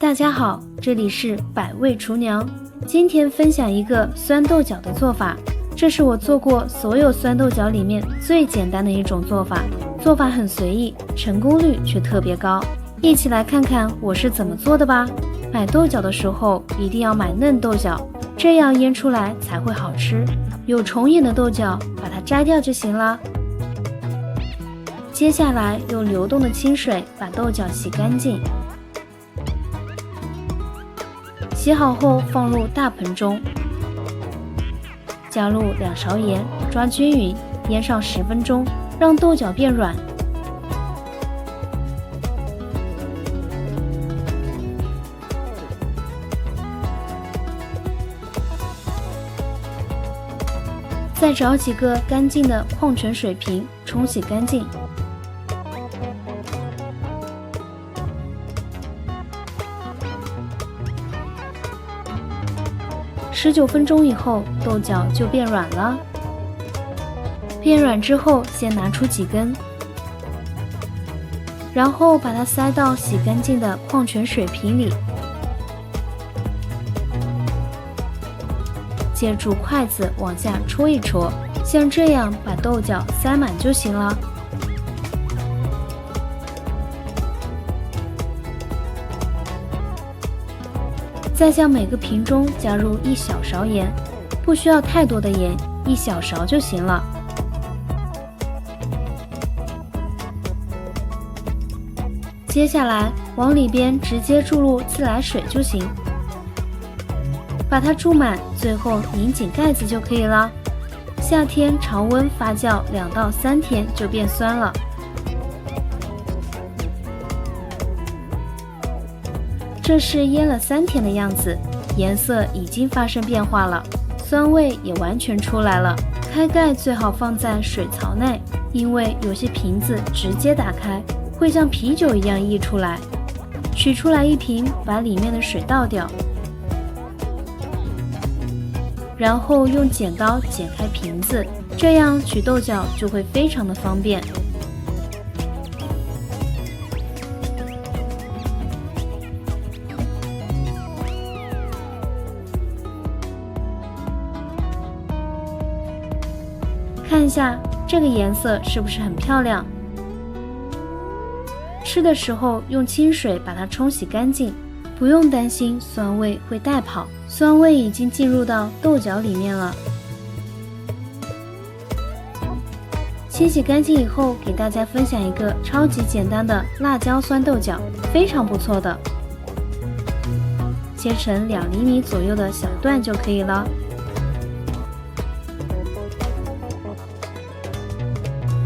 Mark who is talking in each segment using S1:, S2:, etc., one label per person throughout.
S1: 大家好，这里是百味厨娘。今天分享一个酸豆角的做法，这是我做过所有酸豆角里面最简单的一种做法，做法很随意，成功率却特别高。一起来看看我是怎么做的吧。买豆角的时候一定要买嫩豆角，这样腌出来才会好吃。有虫眼的豆角把它摘掉就行了。接下来用流动的清水把豆角洗干净，洗好后放入大盆中，加入2勺盐，抓均匀，腌上10分钟，让豆角变软。再找几个干净的矿泉水瓶冲洗干净。19分钟以后，豆角就变软了。变软之后，先拿出几根，然后把它塞到洗干净的矿泉水瓶里，借助筷子往下戳一戳，像这样把豆角塞满就行了。再向每个瓶中加入1小勺盐，不需要太多的盐，1小勺就行了。接下来往里边直接注入自来水就行，把它注满，最后拧紧盖子就可以了。夏天常温发酵2到3天就变酸了。这是腌了3天的样子，颜色已经发生变化了，酸味也完全出来了。开盖最好放在水槽内，因为有些瓶子直接打开，会像啤酒一样溢出来。取出来1瓶，把里面的水倒掉，然后用剪刀剪开瓶子，这样取豆角就会非常的方便。看一下这个颜色是不是很漂亮？吃的时候用清水把它冲洗干净，不用担心酸味会带跑，酸味已经进入到豆角里面了。清洗干净以后，给大家分享一个超级简单的辣椒酸豆角，非常不错的。切成2厘米左右的小段就可以了。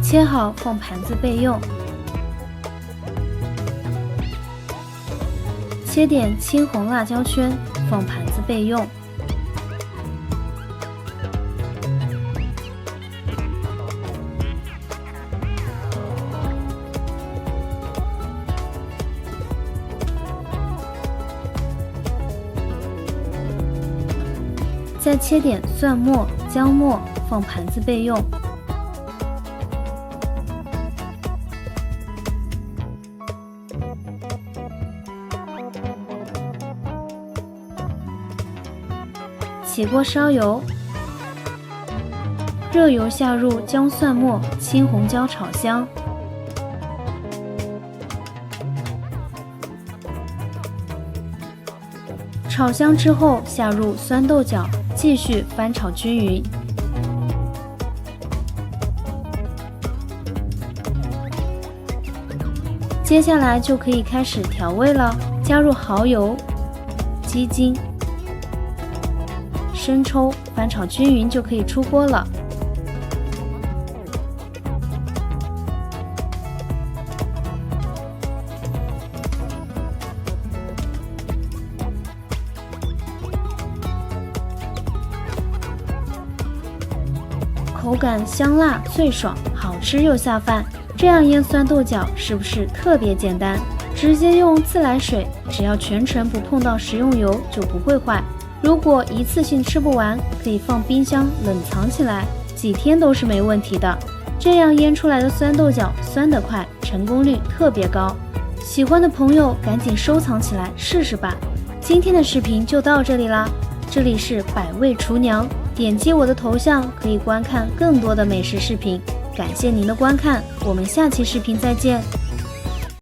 S1: 切好放盘子备用。切点青红辣椒圈放盘子备用。再切点蒜末、姜末放盘子备用。起锅烧油，热油下入姜蒜末、青红椒炒香，炒香之后下入酸豆角，继续翻炒均匀。接下来就可以开始调味了，加入蚝油、鸡精、生抽，翻炒均匀就可以出锅了。口感香辣脆爽，好吃又下饭。这样腌酸豆角是不是特别简单？直接用自来水，只要全程不碰到食用油就不会坏。如果一次性吃不完，可以放冰箱冷藏起来，几天都是没问题的。这样腌出来的酸豆角酸得快，成功率特别高。喜欢的朋友赶紧收藏起来试试吧。今天的视频就到这里啦，这里是百味厨娘，点击我的头像可以观看更多的美食视频。感谢您的观看，我们下期视频再见。